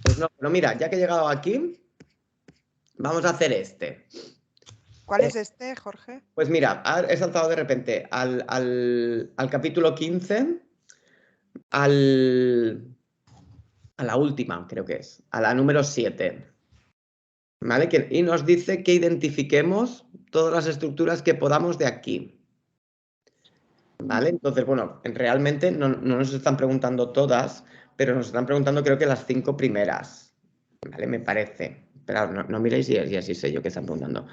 Pues no, mira, ya que he llegado aquí, vamos a hacer este. ¿Cuál es este, Jorge? Pues mira, he saltado de repente al capítulo 15, a la última, creo que es, a la número 7. ¿Vale? Y nos dice que identifiquemos todas las estructuras que podamos de aquí. ¿Vale? Entonces, bueno, realmente no nos están preguntando todas, pero nos están preguntando creo que las 5 primeras. ¿Vale? Me parece. Pero no miréis y así sé yo que están preguntando.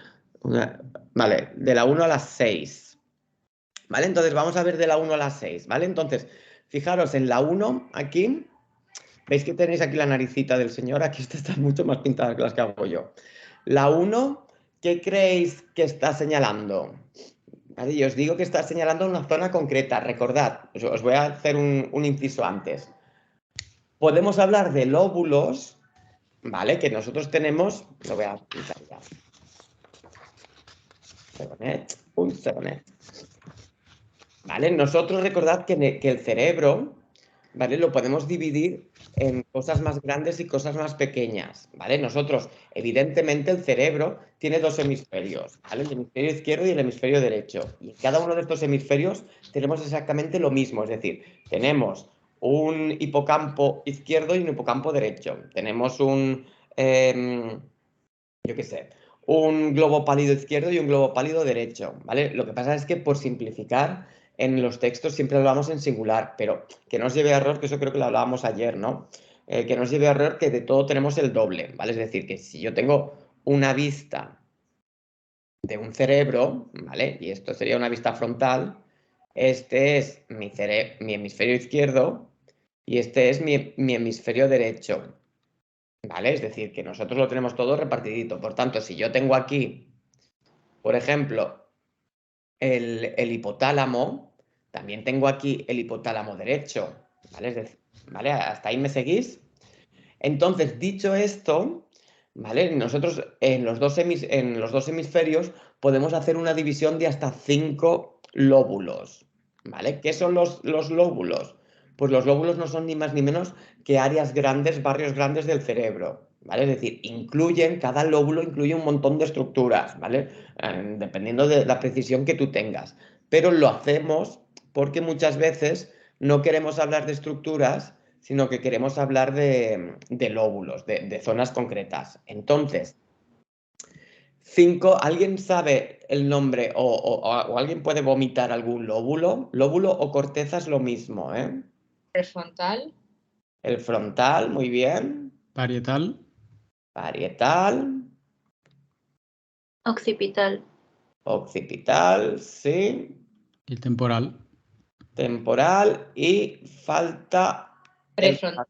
Vale, de la 1 a las 6. ¿Vale? Entonces vamos a ver de la 1 a la 6. ¿Vale? Entonces, fijaros en la 1 aquí. ¿Veis que tenéis aquí la naricita del señor? Aquí está mucho más pintada que las que hago yo. La 1, ¿qué creéis que está señalando? Vale, y os digo que está señalando una zona concreta. Recordad, os voy a hacer un inciso antes. Podemos hablar de lóbulos, ¿vale? Que nosotros tenemos. Lo voy a pintar ya. Un segonet. ¿Vale? Nosotros recordad que el cerebro, ¿vale? Lo podemos dividir en cosas más grandes y cosas más pequeñas, ¿vale? Nosotros, evidentemente, el cerebro tiene dos hemisferios, ¿vale? El hemisferio izquierdo y el hemisferio derecho. Y en cada uno de estos hemisferios tenemos exactamente lo mismo, es decir, tenemos un hipocampo izquierdo y un hipocampo derecho. Tenemos yo qué sé, un globo pálido izquierdo y un globo pálido derecho, ¿vale? Lo que pasa es que por simplificar en los textos siempre hablamos en singular, pero que no os lleve a error, que eso creo que lo hablábamos ayer, ¿no? Que no os lleve a error que de todo tenemos el doble, ¿vale? Es decir, que si yo tengo una vista de un cerebro, ¿vale? Y esto sería una vista frontal, este es mi hemisferio izquierdo y este es mi hemisferio derecho, ¿vale? Es decir, que nosotros lo tenemos todo repartidito. Por tanto, si yo tengo aquí, por ejemplo, el hipotálamo, también tengo aquí el hipotálamo derecho, ¿vale? Es decir, ¿vale? ¿Hasta ahí me seguís? Entonces, dicho esto, ¿vale? Nosotros en los dos hemisferios podemos hacer una división de hasta 5 lóbulos, ¿vale? ¿Qué son los lóbulos? Pues los lóbulos no son ni más ni menos que áreas grandes, barrios grandes del cerebro, ¿vale? Es decir, cada lóbulo incluye un montón de estructuras, ¿vale? Dependiendo de la precisión que tú tengas. Pero lo hacemos porque muchas veces no queremos hablar de estructuras, sino que queremos hablar de lóbulos, de zonas concretas. Entonces, 5, ¿alguien sabe el nombre o alguien puede vomitar algún lóbulo? Lóbulo o corteza es lo mismo, ¿eh? Prefrontal. El frontal, muy bien. Parietal. Parietal. Occipital. Occipital, sí. Y temporal. Temporal y falta Prefrontal.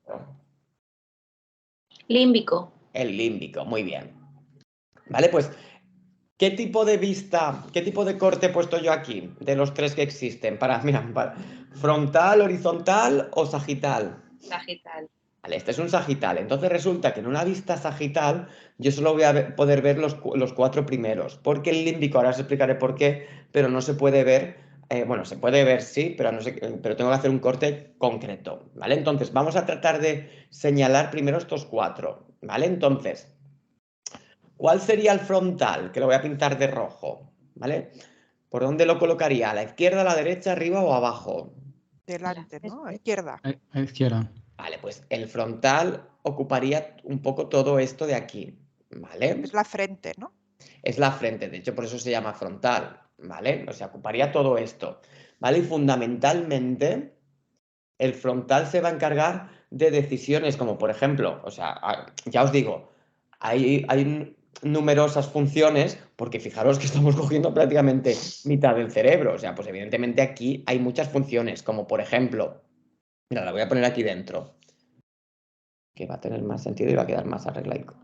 Límbico. El límbico, muy bien. Vale, pues, ¿qué tipo de vista, qué tipo de corte he puesto yo aquí? De los 3 que existen. Mira, ¿frontal, horizontal o sagital? Sagital. Vale, este es un sagital. Entonces resulta que en una vista sagital yo solo voy a poder ver los 4 primeros. Porque el límbico, ahora os explicaré por qué, pero no se puede ver. Bueno, se puede ver, sí, pero tengo que hacer un corte concreto. ¿Vale? Entonces, vamos a tratar de señalar primero estos 4. ¿Vale? Entonces, ¿cuál sería el frontal? Que lo voy a pintar de rojo. ¿Vale? ¿Por dónde lo colocaría? ¿A la izquierda, a la derecha, arriba o abajo? Delante, ¿no? A izquierda. A izquierda. Vale, pues el frontal ocuparía un poco todo esto de aquí, ¿vale? Es la frente, ¿no? Es la frente, de hecho por eso se llama frontal, ¿vale? O sea, ocuparía todo esto, ¿vale? Y fundamentalmente el frontal se va a encargar de decisiones como, por ejemplo, o sea, ya os digo, hay numerosas funciones, porque fijaros que estamos cogiendo prácticamente mitad del cerebro, o sea, pues evidentemente aquí hay muchas funciones, como por ejemplo, mira, la voy a poner aquí dentro, que va a tener más sentido y va a quedar más arreglado.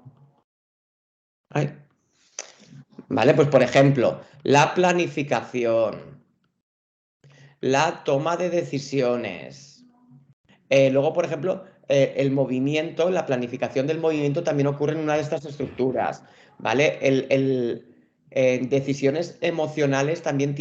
Vale, pues por ejemplo, la planificación, la toma de decisiones. Luego, por ejemplo, el movimiento, la planificación del movimiento también ocurre en una de estas estructuras, ¿vale? Decisiones emocionales también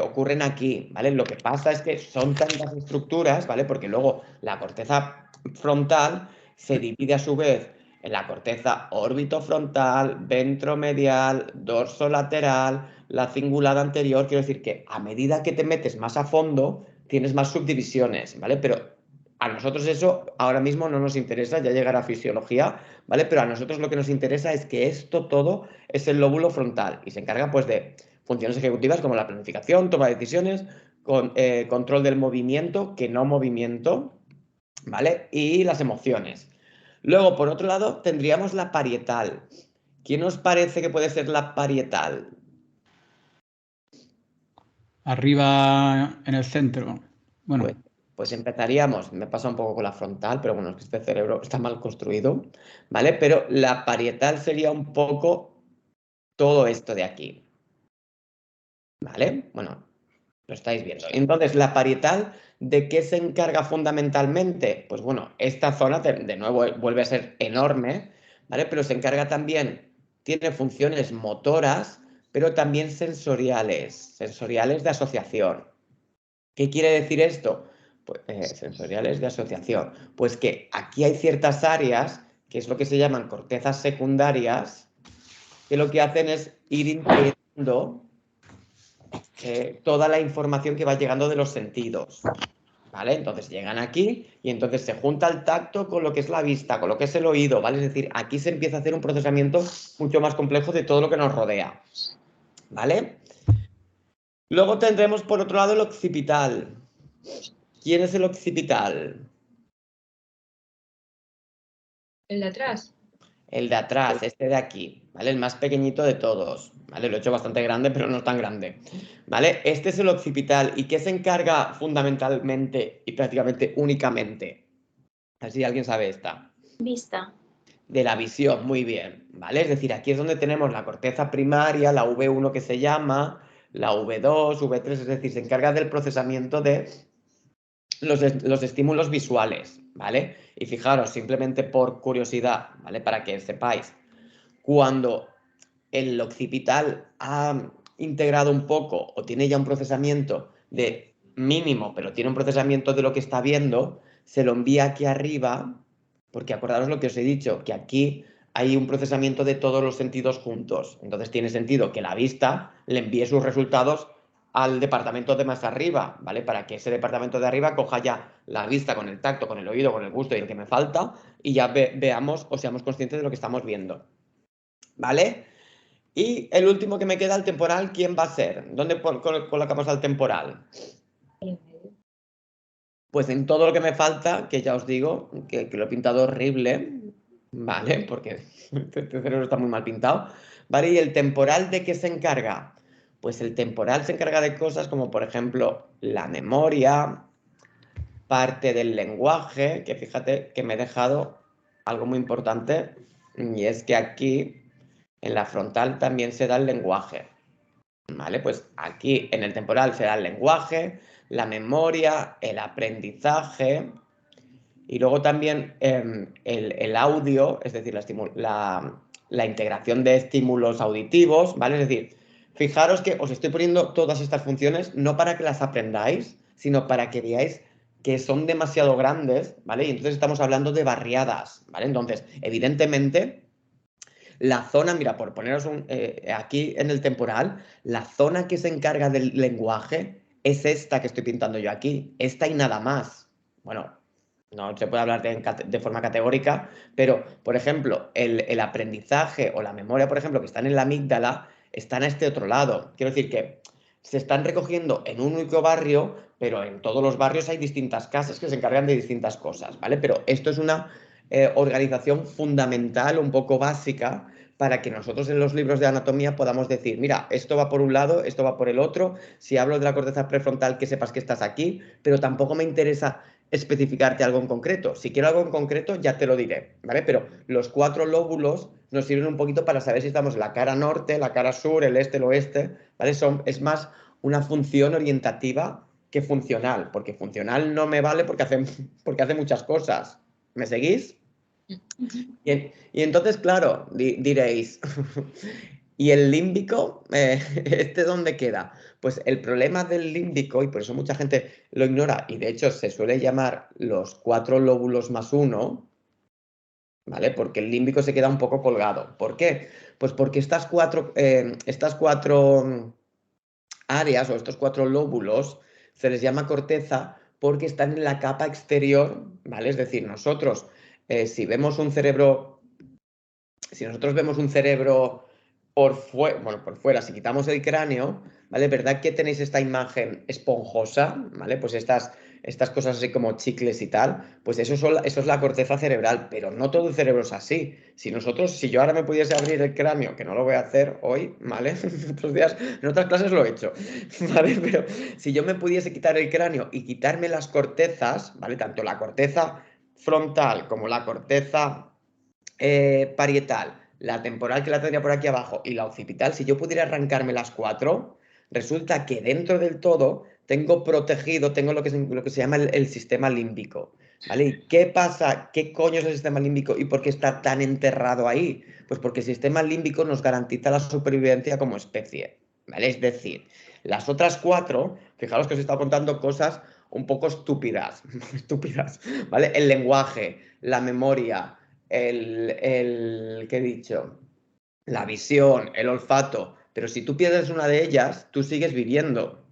ocurren aquí, ¿vale? Lo que pasa es que son tantas estructuras, ¿vale? Porque luego la corteza frontal se divide a su vez en la corteza orbitofrontal, ventromedial, dorsolateral, la cingulada anterior. Quiero decir que a medida que te metes más a fondo, tienes más subdivisiones, ¿vale? Pero a nosotros eso ahora mismo no nos interesa, ya llegará a fisiología, ¿vale? Pero a nosotros lo que nos interesa es que esto todo es el lóbulo frontal y se encarga pues de funciones ejecutivas como la planificación, toma de decisiones, control del movimiento, que no movimiento, ¿vale? Y las emociones. Luego, por otro lado, tendríamos la parietal. ¿Quién os parece que puede ser la parietal? Arriba en el centro. Bueno, Pues empezaríamos, me pasa un poco con la frontal, pero bueno, es que este cerebro está mal construido, ¿vale? Pero la parietal sería un poco todo esto de aquí, ¿vale? Bueno, lo estáis viendo. Entonces, la parietal, ¿de qué se encarga fundamentalmente? Pues bueno, esta zona, de nuevo, vuelve a ser enorme, ¿vale? Pero se encarga también, tiene funciones motoras, pero también sensoriales de asociación. ¿Qué quiere decir esto? Pues, sensoriales de asociación. Pues que aquí hay ciertas áreas, que es lo que se llaman cortezas secundarias, que lo que hacen es ir integrando toda la información que va llegando de los sentidos. ¿Vale? Entonces llegan aquí y entonces se junta el tacto con lo que es la vista, con lo que es el oído, ¿vale? Es decir, aquí se empieza a hacer un procesamiento mucho más complejo de todo lo que nos rodea, ¿vale? Luego tendremos por otro lado el occipital. ¿Quién es el occipital? El de atrás. El de atrás, este de aquí, ¿vale? El más pequeñito de todos, ¿vale? Lo he hecho bastante grande, pero no tan grande, ¿vale? Este es el occipital. ¿Y qué se encarga fundamentalmente y prácticamente únicamente? A ver si alguien sabe esta. Vista. De la visión, muy bien, ¿vale? Es decir, aquí es donde tenemos la corteza primaria, la V1 que se llama, la V2, V3, es decir, se encarga del procesamiento de los estímulos visuales, ¿vale? Y fijaros, simplemente por curiosidad, ¿vale? Para que sepáis, cuando el occipital ha integrado un poco o tiene ya un procesamiento de mínimo, pero tiene un procesamiento de lo que está viendo, se lo envía aquí arriba, porque acordaros lo que os he dicho, que aquí hay un procesamiento de todos los sentidos juntos. Entonces tiene sentido que la vista le envíe sus resultados al departamento de más arriba, ¿vale? Para que ese departamento de arriba coja ya la vista con el tacto, con el oído, con el gusto y el que me falta, y ya veamos o seamos conscientes de lo que estamos viendo, ¿vale? Y el último que me queda, el temporal, ¿quién va a ser? ¿Dónde colocamos al temporal? En medio. Pues en todo lo que me falta, que ya os digo, que lo he pintado horrible, ¿vale? Porque este cerebro está muy mal pintado, ¿vale? ¿Y el temporal de qué se encarga? Pues el temporal se encarga de cosas como, por ejemplo, la memoria, parte del lenguaje, que fíjate que me he dejado algo muy importante, y es que aquí, en la frontal, también se da el lenguaje, ¿vale? Pues aquí en el temporal se da el lenguaje, la memoria, el aprendizaje y luego también el audio, es decir, la integración de estímulos auditivos, ¿vale? Es decir, fijaros que os estoy poniendo todas estas funciones no para que las aprendáis, sino para que veáis que son demasiado grandes, ¿vale? Y entonces estamos hablando de barriadas, ¿vale? Entonces, evidentemente, la zona, mira, por poneros aquí en el temporal, la zona que se encarga del lenguaje es esta que estoy pintando yo aquí, esta y nada más. Bueno, no se puede hablar de forma categórica, pero, por ejemplo, el aprendizaje o la memoria, por ejemplo, que están en la amígdala, están a este otro lado. Quiero decir que se están recogiendo en un único barrio, pero en todos los barrios hay distintas casas que se encargan de distintas cosas, ¿vale? Pero esto es una organización fundamental, un poco básica, para que nosotros en los libros de anatomía podamos decir, mira, esto va por un lado, esto va por el otro. Si hablo de la corteza prefrontal, que sepas que estás aquí, pero tampoco me interesa especificarte algo en concreto. Si quiero algo en concreto, ya te lo diré, ¿vale? Pero los 4 lóbulos nos sirven un poquito para saber si estamos en la cara norte, la cara sur, el este, el oeste, ¿vale? Es más una función orientativa que funcional, porque funcional no me vale porque hace muchas cosas. ¿Me seguís? Y entonces, claro, diréis, ¿y el límbico? ¿Este dónde queda? Pues el problema del límbico, y por eso mucha gente lo ignora, y de hecho se suele llamar los 4 lóbulos más 1, ¿vale? Porque el límbico se queda un poco colgado. ¿Por qué? Pues porque estas cuatro áreas o estos 4 lóbulos se les llama corteza porque están en la capa exterior, ¿vale? Es decir, nosotros, si nosotros vemos un cerebro por fuera, si quitamos el cráneo, ¿vale? ¿Verdad que tenéis esta imagen esponjosa, ¿vale? Pues estas cosas así como chicles y tal, pues eso es la corteza cerebral, pero no todo el cerebro es así. Si yo ahora me pudiese abrir el cráneo, que no lo voy a hacer hoy, ¿vale? Otros días, en otras clases lo he hecho, ¿vale? Pero si yo me pudiese quitar el cráneo y quitarme las cortezas, ¿vale? Tanto la corteza frontal como la corteza parietal, la temporal que la tendría por aquí abajo y la occipital, si yo pudiera arrancarme las 4, resulta que dentro del todo tengo protegido, tengo lo que se llama el sistema límbico, ¿vale? ¿Y qué pasa? ¿Qué coño es el sistema límbico y por qué está tan enterrado ahí? Pues porque el sistema límbico nos garantiza la supervivencia como especie, ¿vale? Es decir, las otras 4, fijaros que os he estado contando cosas un poco estúpidas, ¿vale? El lenguaje, la memoria, ¿qué he dicho? La visión, el olfato, pero si tú pierdes una de ellas, tú sigues viviendo.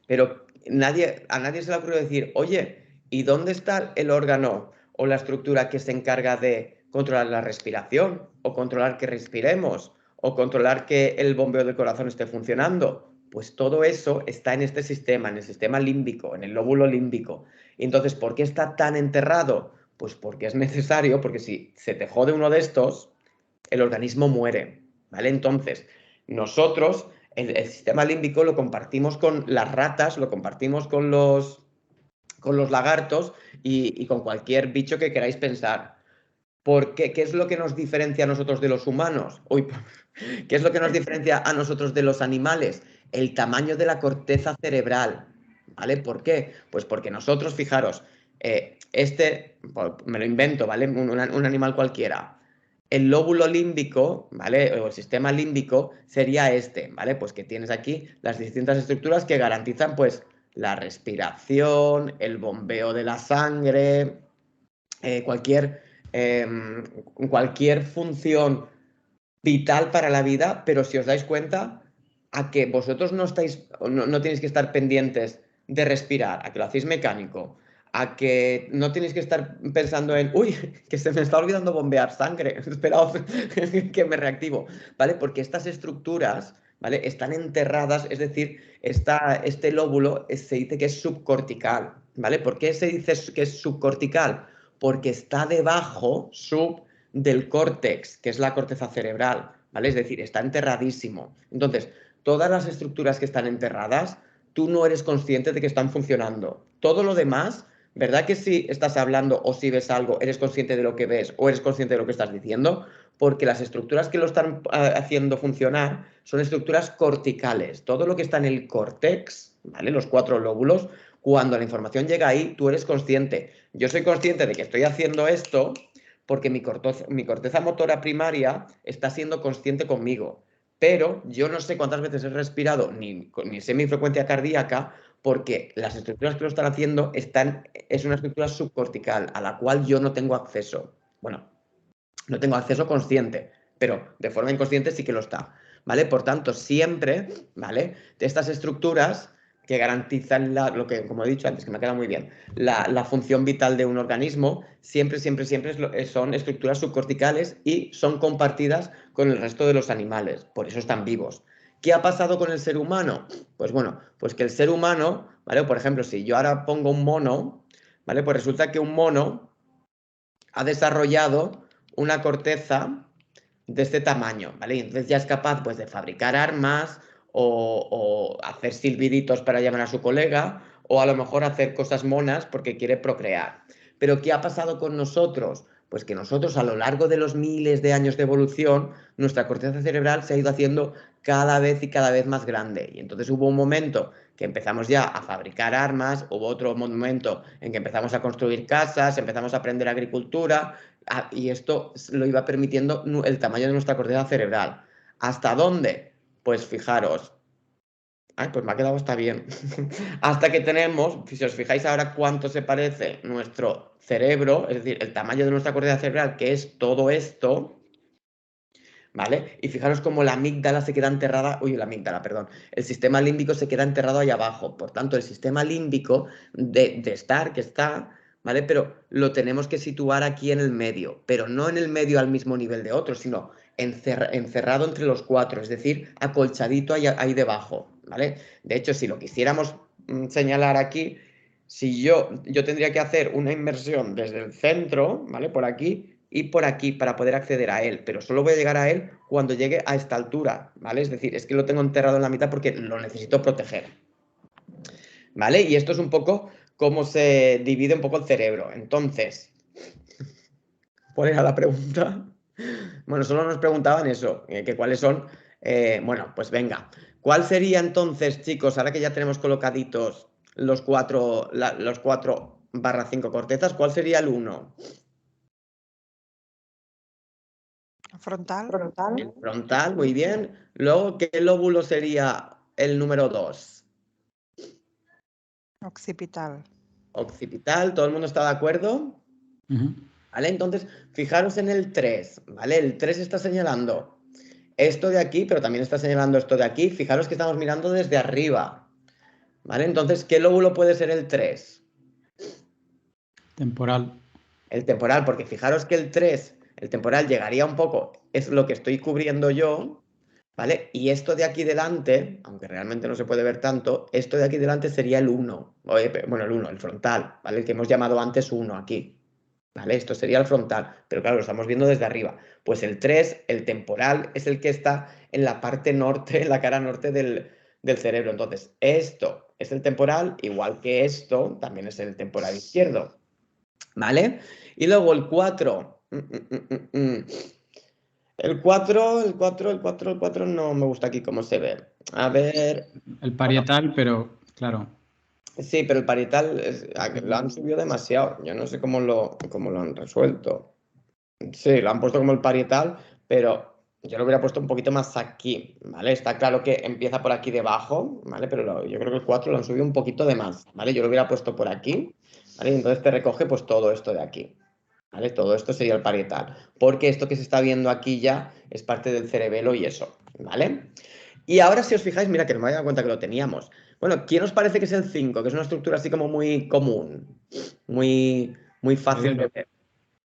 Pero a nadie se le ocurre decir, oye, ¿y dónde está el órgano o la estructura que se encarga de controlar la respiración o controlar que respiremos o controlar que el bombeo del corazón esté funcionando? Pues todo eso está en este sistema, en el sistema límbico, en el lóbulo límbico. Entonces, ¿por qué está tan enterrado? Pues porque es necesario, porque si se te jode uno de estos, el organismo muere, ¿vale? Entonces, nosotros, el sistema límbico lo compartimos con las ratas, lo compartimos con los lagartos y con cualquier bicho que queráis pensar. ¿Qué es lo que nos diferencia a nosotros de los humanos? ¿Qué es lo que nos diferencia a nosotros de los animales? El tamaño de la corteza cerebral, ¿vale? ¿Por qué? Pues porque nosotros, fijaros, me lo invento, ¿vale? Un animal cualquiera. El lóbulo límbico, ¿vale? O el sistema límbico sería ¿vale? Pues que tienes aquí las distintas estructuras que garantizan, pues, la respiración, el bombeo de la sangre, cualquier función vital para la vida, pero si os dais cuenta, a que vosotros no tenéis que estar pendientes de respirar, a que lo hacéis mecánico, a que no tenéis que estar pensando en, uy, que se me está olvidando bombear sangre, esperaos que me reactivo, ¿vale? Porque estas estructuras, ¿vale? Están enterradas, es decir, este lóbulo se dice que es subcortical, ¿vale? ¿Por qué se dice que es subcortical? Porque está debajo, del córtex, que es la corteza cerebral, ¿vale? Es decir, está enterradísimo. Entonces, todas las estructuras que están enterradas, tú no eres consciente de que están funcionando. Todo lo demás, ¿verdad que si estás hablando o si ves algo, eres consciente de lo que ves o eres consciente de lo que estás diciendo? Porque las estructuras que lo están haciendo funcionar son estructuras corticales. Todo lo que está en el córtex, ¿vale? Los 4 lóbulos, cuando la información llega ahí, tú eres consciente. Yo soy consciente de que estoy haciendo esto porque mi corteza motora primaria está siendo consciente conmigo. Pero yo no sé cuántas veces he respirado, ni sé mi frecuencia cardíaca, porque las estructuras que lo están haciendo es una estructura subcortical a la cual yo no tengo acceso. Bueno, no tengo acceso consciente, pero de forma inconsciente sí que lo está, ¿vale? Por tanto, siempre, ¿vale? De estas estructuras que garantizan lo que, como he dicho antes, que me ha quedado muy bien, la función vital de un organismo, siempre son estructuras subcorticales y son compartidas con el resto de los animales, por eso están vivos. ¿Qué ha pasado con el ser humano? Pues bueno, pues que el ser humano, ¿vale? Por ejemplo, si yo ahora pongo un mono, ¿vale? Pues resulta que un mono ha desarrollado una corteza de este tamaño, ¿vale? Y entonces ya es capaz, pues, de fabricar armas o hacer silbiditos para llamar a su colega o a lo mejor hacer cosas monas porque quiere procrear. Pero ¿qué ha pasado con nosotros? Pues que nosotros a lo largo de los miles de años de evolución, nuestra corteza cerebral se ha ido haciendo cada vez más grande. Y entonces hubo un momento que empezamos ya a fabricar armas, hubo otro momento en que empezamos a construir casas, empezamos a aprender agricultura, y esto lo iba permitiendo el tamaño de nuestra corteza cerebral. ¿Hasta dónde? Pues fijaros, Ay, pues me ha quedado hasta bien. Hasta que tenemos, si os fijáis ahora cuánto se parece nuestro cerebro, es decir, el tamaño de nuestra corteza cerebral, que es todo esto, ¿vale? Y fijaros cómo la amígdala se queda enterrada, uy, la amígdala, perdón, el sistema límbico se queda enterrado ahí abajo. Por tanto, el sistema límbico de estar, que está, ¿vale? Pero lo tenemos que situar aquí en el medio, pero no en el medio al mismo nivel de otros, sino encerrado entre los cuatro, es decir, acolchadito ahí debajo, ¿vale? De hecho, si lo quisiéramos señalar aquí, si yo tendría que hacer una inmersión desde el centro, ¿vale? Por aquí para poder acceder a él, pero solo voy a llegar a él cuando llegue a esta altura, ¿vale? Es decir, es que lo tengo enterrado en la mitad porque lo necesito proteger, ¿vale? Y esto es un poco cómo se divide un poco el cerebro. Entonces, ¿cuál era la pregunta? Bueno, solo nos preguntaban eso, que cuáles son, bueno, pues venga. ¿Cuál sería entonces, chicos, ahora que ya tenemos colocaditos los 4/5 cortezas, cuál sería el 1? Frontal. El frontal, muy bien. Luego, ¿qué lóbulo sería el número 2? Occipital. Occipital, ¿todo el mundo está de acuerdo? ¿Vale? Entonces, fijaros en el 3, ¿vale? El 3 está señalando esto de aquí, pero también está señalando esto de aquí. Fijaros que estamos mirando desde arriba, ¿vale? Entonces, ¿qué lóbulo puede ser el 3? Temporal. El temporal, porque fijaros que el 3, el temporal llegaría un poco, es lo que estoy cubriendo yo, ¿vale? Y esto de aquí delante, aunque realmente no se puede ver tanto, esto de aquí delante sería el 1, bueno, el 1, el frontal, ¿vale? El que hemos llamado antes 1 aquí, ¿vale? Esto sería el frontal, pero claro, lo estamos viendo desde arriba. Pues el 3, el temporal, es el que está en la parte norte, en la cara norte del cerebro. Entonces, esto es el temporal, igual que esto también es el temporal izquierdo, ¿vale? Y luego el 4. El 4 no me gusta aquí cómo se ve. A ver. El parietal, pero claro. Sí, pero el parietal lo han subido demasiado. Yo no sé cómo lo han resuelto. Sí, lo han puesto como el parietal, pero yo lo hubiera puesto un poquito más aquí, ¿vale? Está claro que empieza por aquí debajo, ¿vale? Pero yo creo que el 4 lo han subido un poquito de más, ¿vale? Yo lo hubiera puesto por aquí, ¿vale? Y entonces te recoge pues todo esto de aquí, ¿vale? Todo esto sería el parietal, porque esto que se está viendo aquí ya es parte del cerebelo y eso, ¿vale? Y ahora si os fijáis, mira que no me había dado cuenta que lo teníamos. Bueno, ¿quién os parece que es el 5? Que es una estructura así como muy común, muy fácil de ver.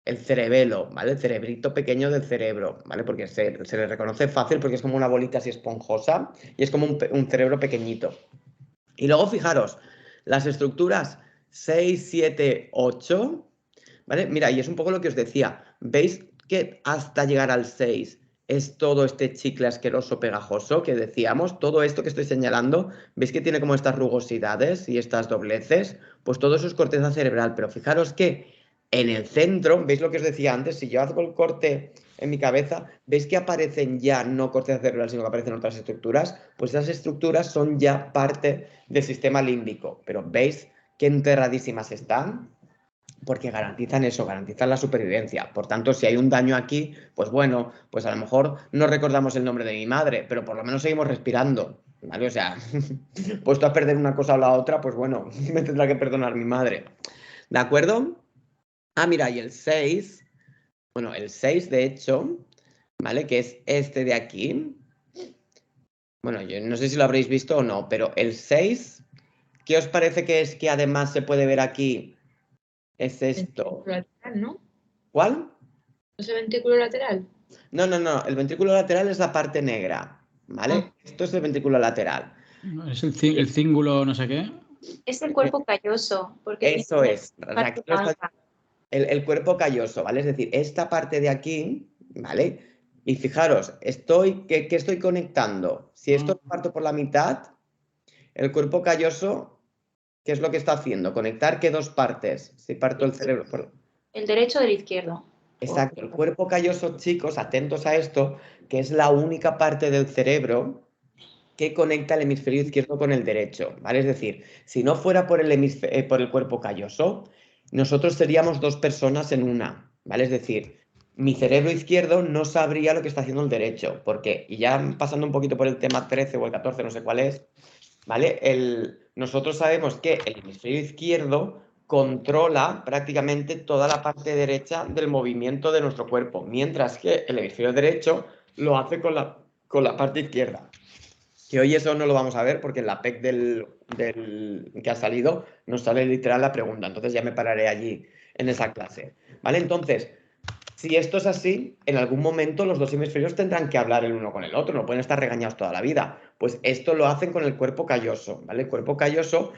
El cerebelo, ¿vale? El cerebrito pequeño del cerebro, ¿vale? Porque se le reconoce fácil porque es como una bolita así esponjosa y es como un cerebro pequeñito. Y luego fijaros, las estructuras 6, 7, 8, ¿vale? Mira, y es un poco lo que os decía. ¿Veis que hasta llegar al 6 es todo este chicle asqueroso pegajoso que decíamos? Todo esto que estoy señalando, ¿veis que tiene como estas rugosidades y estas dobleces? Pues todo eso es corteza cerebral, pero fijaros que en el centro, ¿veis lo que os decía antes? Si yo hago el corte en mi cabeza, ¿veis que aparecen ya no corteza cerebral, sino que aparecen otras estructuras? Pues esas estructuras son ya parte del sistema límbico, pero ¿veis qué enterradísimas están? Porque garantizan eso, garantizan la supervivencia. Por tanto, si hay un daño aquí, pues bueno, pues a lo mejor no recordamos el nombre de mi madre, pero por lo menos seguimos respirando, ¿vale? O sea, puesto a perder una cosa o la otra, pues bueno, me tendrá que perdonar mi madre. ¿De acuerdo? Ah, mira, y el 6, bueno, el 6 de hecho, ¿vale? Que es este de aquí. Bueno, yo no sé si lo habréis visto o no, pero el 6, ¿qué os parece que es que además se puede ver aquí? Es esto. Lateral, ¿no? ¿Cuál? ¿No es el ventrículo lateral? No, el ventrículo lateral es la parte negra, ¿vale? Esto es el ventrículo lateral. Es el cíngulo, no sé qué. Es el cuerpo calloso. Porque Eso es. Raquel lo está- el cuerpo calloso, ¿vale? Es decir, esta parte de aquí, ¿vale? Y fijaros, ¿qué estoy conectando? Si esto lo parto por la mitad, el cuerpo calloso, ¿qué es lo que está haciendo? ¿Conectar qué dos partes? Si parto el cerebro por... El derecho del izquierdo. Exacto, el cuerpo calloso, chicos, atentos a esto, que es la única parte del cerebro que conecta el hemisferio izquierdo con el derecho, ¿vale? Es decir, si no fuera por por el cuerpo calloso, nosotros seríamos dos personas en una, ¿vale? Es decir, mi cerebro izquierdo no sabría lo que está haciendo el derecho, porque, y ya pasando un poquito por el tema 13 o el 14, no sé cuál es, ¿vale? Nosotros sabemos que el hemisferio izquierdo controla prácticamente toda la parte derecha del movimiento de nuestro cuerpo, mientras que el hemisferio derecho lo hace con la parte izquierda. Que hoy eso no lo vamos a ver porque en la PEC que ha salido nos sale literal la pregunta, entonces ya me pararé allí en esa clase, ¿vale? Entonces, si esto es así, en algún momento los dos hemisferios tendrán que hablar el uno con el otro, no pueden estar regañados toda la vida. Pues esto lo hacen con el cuerpo calloso, ¿vale? El cuerpo calloso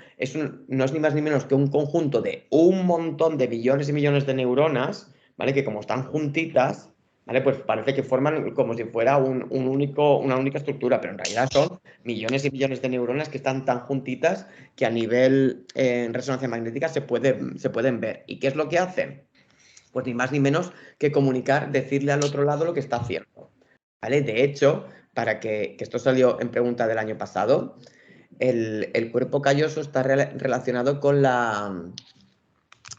no es ni más ni menos que un conjunto de un montón de billones y millones de neuronas, ¿vale? Que como están juntitas, ¿vale? Pues parece que forman como si fuera una única estructura, pero en realidad son millones y millones de neuronas que están tan juntitas que a nivel resonancia magnética se pueden ver. ¿Y qué es lo que hacen? Pues ni más ni menos que comunicar, decirle al otro lado lo que está haciendo, ¿vale? De hecho, para que esto salió en pregunta del año pasado, el cuerpo calloso está relacionado con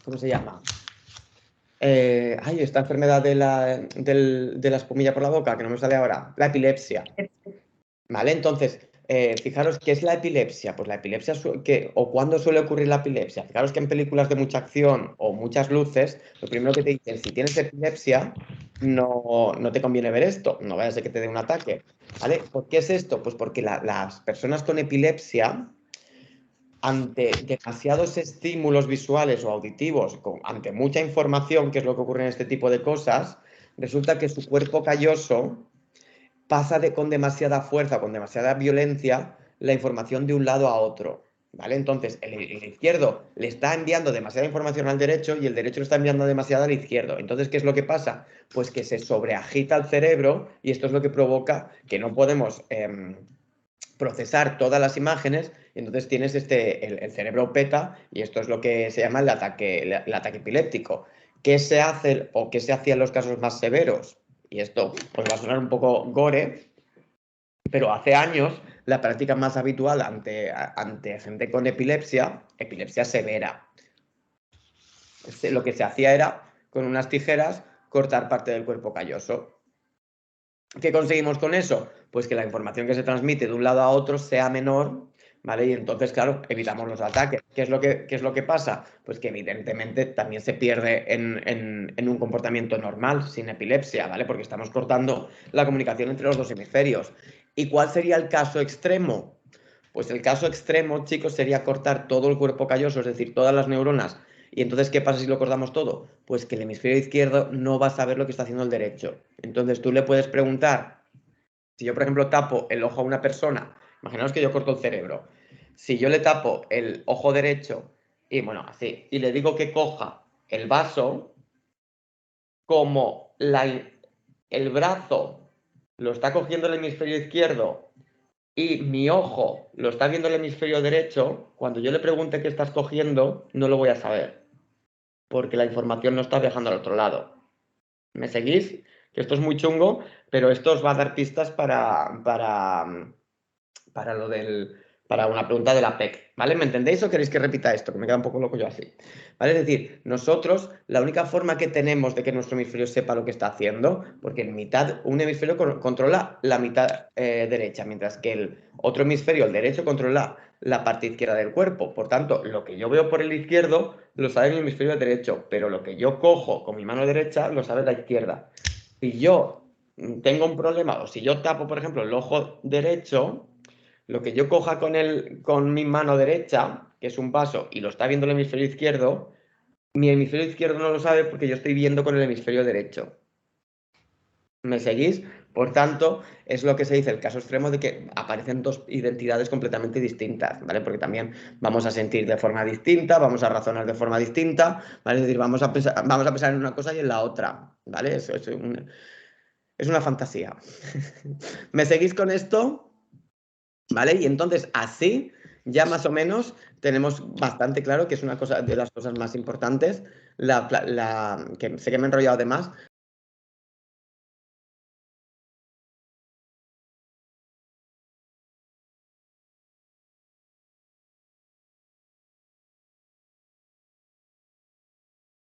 ¿cómo se llama? Esta enfermedad de la espumilla por la boca, que no me sale ahora, la epilepsia, ¿vale? Entonces, fijaros, ¿qué es la epilepsia? Pues la epilepsia, o cuándo suele ocurrir la epilepsia. Fijaros que en películas de mucha acción o muchas luces, lo primero que te dicen, si tienes epilepsia, no te conviene ver esto, no vaya a ser que te dé un ataque, ¿vale? ¿Por qué es esto? Pues porque las personas con epilepsia, ante demasiados estímulos visuales o auditivos, ante mucha información, que es lo que ocurre en este tipo de cosas, resulta que su cuerpo calloso pasa con demasiada fuerza, con demasiada violencia, la información de un lado a otro, ¿vale? Entonces, el izquierdo le está enviando demasiada información al derecho y el derecho le está enviando demasiada al izquierdo. Entonces, ¿qué es lo que pasa? Pues que se sobreagita el cerebro y esto es lo que provoca que no podemos procesar todas las imágenes y entonces tienes el cerebro peta y esto es lo que se llama el ataque epiléptico. ¿Qué se hace o qué se hacía en los casos más severos? Y esto pues va a sonar un poco gore, pero hace años la práctica más habitual ante gente con epilepsia severa. Lo que se hacía era, con unas tijeras, cortar parte del cuerpo calloso. ¿Qué conseguimos con eso? Pues que la información que se transmite de un lado a otro sea menor, ¿vale? Y entonces, claro, evitamos los ataques. ¿Qué es lo que pasa? Pues que evidentemente también se pierde en un comportamiento normal, sin epilepsia, ¿vale? Porque estamos cortando la comunicación entre los dos hemisferios. ¿Y cuál sería el caso extremo? Pues el caso extremo, chicos, sería cortar todo el cuerpo calloso, es decir, todas las neuronas. ¿Y entonces qué pasa si lo cortamos todo? Pues que el hemisferio izquierdo no va a saber lo que está haciendo el derecho. Entonces tú le puedes preguntar, si yo por ejemplo tapo el ojo a una persona, imaginaos que yo corto el cerebro, si yo le tapo el ojo derecho y bueno, así, y le digo que coja el vaso, como el brazo lo está cogiendo el hemisferio izquierdo y mi ojo lo está viendo el hemisferio derecho, cuando yo le pregunte qué estás cogiendo, no lo voy a saber, porque la información no está viajando al otro lado. ¿Me seguís? Que esto es muy chungo, pero esto os va a dar pistas para una pregunta de la PEC, ¿vale? ¿Me entendéis o queréis que repita esto? Que me queda un poco loco yo así, ¿vale? Es decir, nosotros, la única forma que tenemos de que nuestro hemisferio sepa lo que está haciendo, porque un hemisferio controla la mitad derecha, mientras que el otro hemisferio, el derecho, controla la parte izquierda del cuerpo. Por tanto, lo que yo veo por el izquierdo lo sabe el hemisferio derecho, pero lo que yo cojo con mi mano derecha lo sabe la izquierda. Si yo tengo un problema o si yo tapo, por ejemplo, el ojo derecho, lo que yo coja con mi mano derecha, que es un vaso, y lo está viendo el hemisferio izquierdo, mi hemisferio izquierdo no lo sabe porque yo estoy viendo con el hemisferio derecho. ¿Me seguís? Por tanto, es lo que se dice el caso extremo de que aparecen dos identidades completamente distintas, ¿vale? Porque también vamos a sentir de forma distinta, vamos a razonar de forma distinta, ¿vale? Es decir, vamos a pensar en una cosa y en la otra, ¿vale? Eso es una fantasía. ¿Me seguís con esto? ¿Vale? Y entonces así ya más o menos tenemos bastante claro que es una cosa de las cosas más importantes, que sé que me he enrollado de más,